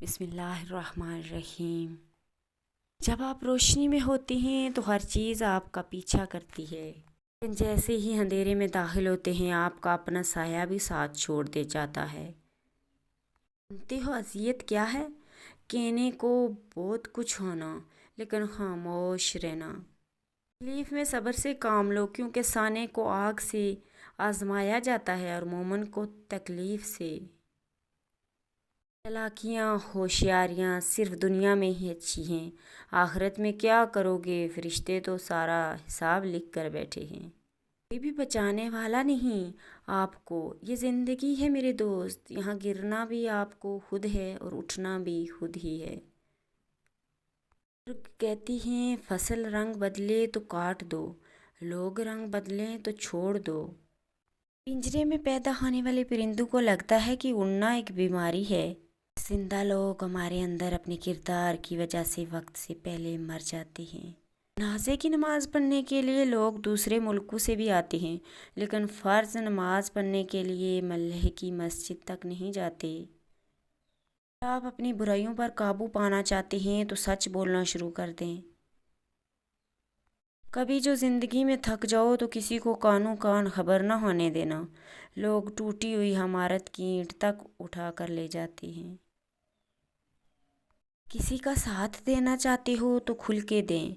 بسم اللہ الرحمن الرحیم۔ جب آپ روشنی میں ہوتے ہیں تو ہر چیز آپ کا پیچھا کرتی ہے، لیکن جیسے ہی اندھیرے میں داخل ہوتے ہیں آپ کا اپنا سایہ بھی ساتھ چھوڑ دے جاتا ہے۔ جانتے ہو اذیت کیا ہے؟ کہنے کو بہت کچھ ہونا لیکن خاموش رہنا۔ تکلیف میں صبر سے کام لو، کیونکہ سانے کو آگ سے آزمایا جاتا ہے اور مومن کو تکلیف سے۔ چالاکیاں ہوشیاریاں صرف دنیا میں ہی اچھی ہیں، آخرت میں کیا کرو گے؟ فرشتے تو سارا حساب لکھ کر بیٹھے ہیں، کوئی بھی بچانے والا نہیں آپ کو۔ یہ زندگی ہے میرے دوست، یہاں گرنا بھی آپ کو خود ہے اور اٹھنا بھی خود ہی ہے۔ کہتی ہیں فصل رنگ بدلے تو کاٹ دو، لوگ رنگ بدلیں تو چھوڑ دو۔ پنجرے میں پیدا ہونے والے پرندوں کو لگتا ہے کہ اڑنا ایک بیماری ہے۔ زندہ لوگ ہمارے اندر اپنے کردار کی وجہ سے وقت سے پہلے مر جاتے ہیں۔ جنازے کی نماز پڑھنے کے لیے لوگ دوسرے ملکوں سے بھی آتے ہیں، لیکن فرض نماز پڑھنے کے لیے محلے کی مسجد تک نہیں جاتے۔ اگر آپ اپنی برائیوں پر قابو پانا چاہتے ہیں تو سچ بولنا شروع کر دیں۔ کبھی جو زندگی میں تھک جاؤ تو کسی کو کانوں کان خبر نہ ہونے دینا، لوگ ٹوٹی ہوئی عمارت کی اینٹ تک اٹھا کر لے جاتے ہیں۔ کسی کا ساتھ دینا چاہتے ہو تو کھل کے دیں،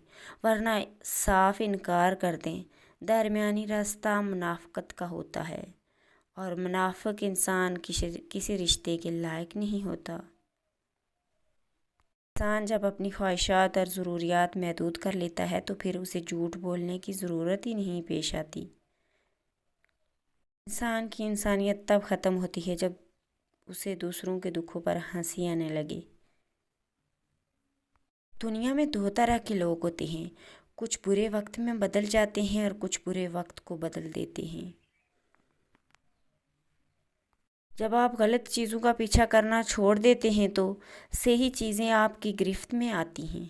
ورنہ صاف انکار کر دیں۔ درمیانی راستہ منافقت کا ہوتا ہے اور منافق انسان کسی رشتے کے لائق نہیں ہوتا۔ انسان جب اپنی خواہشات اور ضروریات محدود کر لیتا ہے تو پھر اسے جھوٹ بولنے کی ضرورت ہی نہیں پیش آتی۔ انسان کی انسانیت تب ختم ہوتی ہے جب اسے دوسروں کے دکھوں پر ہنسی آنے لگے۔ دنیا میں دو طرح کے لوگ ہوتے ہیں، کچھ برے وقت میں بدل جاتے ہیں اور کچھ برے وقت کو بدل دیتے ہیں۔ جب آپ غلط چیزوں کا پیچھا کرنا چھوڑ دیتے ہیں تو صحیح چیزیں آپ کی گرفت میں آتی ہیں۔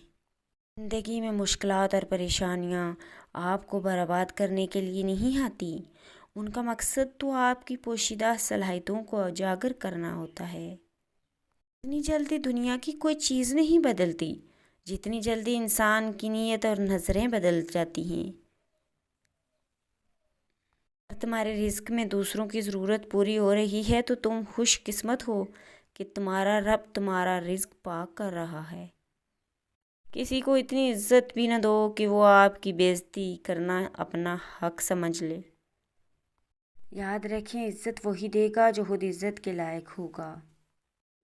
زندگی میں مشکلات اور پریشانیاں آپ کو برباد کرنے کے لیے نہیں آتی، ان کا مقصد تو آپ کی پوشیدہ صلاحیتوں کو اجاگر کرنا ہوتا ہے۔ اتنی جلدی دنیا کی کوئی چیز نہیں بدلتی جتنی جلدی انسان کی نیت اور نظریں بدل جاتی ہیں۔ اگر تمہارے رزق میں دوسروں کی ضرورت پوری ہو رہی ہے تو تم خوش قسمت ہو کہ تمہارا رب تمہارا رزق پاک کر رہا ہے۔ کسی کو اتنی عزت بھی نہ دو کہ وہ آپ کی بے عزتی کرنا اپنا حق سمجھ لے۔ یاد رکھیں، عزت وہی دے گا جو خود عزت کے لائق ہوگا۔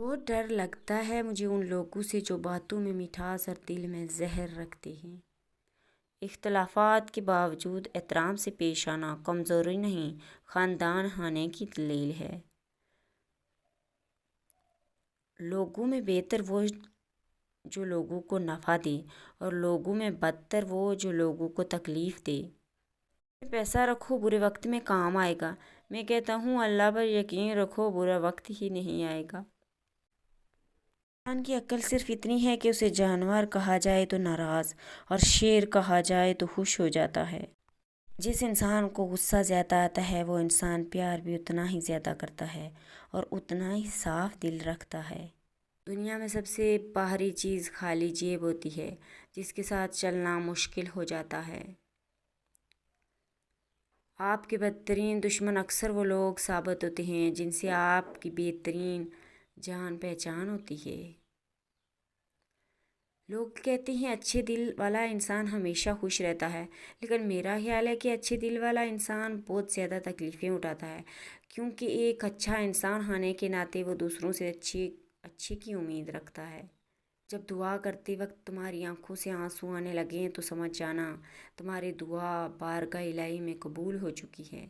بہت ڈر لگتا ہے مجھے ان لوگوں سے جو باتوں میں مٹھاس اور دل میں زہر رکھتے ہیں۔ اختلافات کے باوجود احترام سے پیش آنا کمزوری نہیں، خاندان ہونے کی دلیل ہے۔ لوگوں میں بہتر وہ جو لوگوں کو نفع دے اور لوگوں میں بدتر وہ جو لوگوں کو تکلیف دے۔ پیسہ رکھو، برے وقت میں کام آئے گا۔ میں کہتا ہوں اللہ پر یقین رکھو، برا وقت ہی نہیں آئے گا۔ انسان کی عقل صرف اتنی ہے کہ اسے جانور کہا جائے تو ناراض اور شیر کہا جائے تو خوش ہو جاتا ہے۔ جس انسان کو غصہ زیادہ آتا ہے وہ انسان پیار بھی اتنا ہی زیادہ کرتا ہے اور اتنا ہی صاف دل رکھتا ہے۔ دنیا میں سب سے باہری چیز خالی جیب ہوتی ہے، جس کے ساتھ چلنا مشکل ہو جاتا ہے۔ آپ کے بدترین دشمن اکثر وہ لوگ ثابت ہوتے ہیں جن سے آپ کی بہترین جان پہچان ہوتی ہے۔ لوگ کہتے ہیں اچھے دل والا انسان ہمیشہ خوش رہتا ہے، لیکن میرا خیال ہے کہ اچھے دل والا انسان بہت زیادہ تکلیفیں اٹھاتا ہے، کیونکہ ایک اچھا انسان ہونے کے ناطے وہ دوسروں سے اچھے کی امید رکھتا ہے۔ جب دعا کرتے وقت تمہاری آنکھوں سے آنسو آنے لگیں تو سمجھ جانا تمہاری دعا بارگاہ الہی میں قبول ہو چکی ہے۔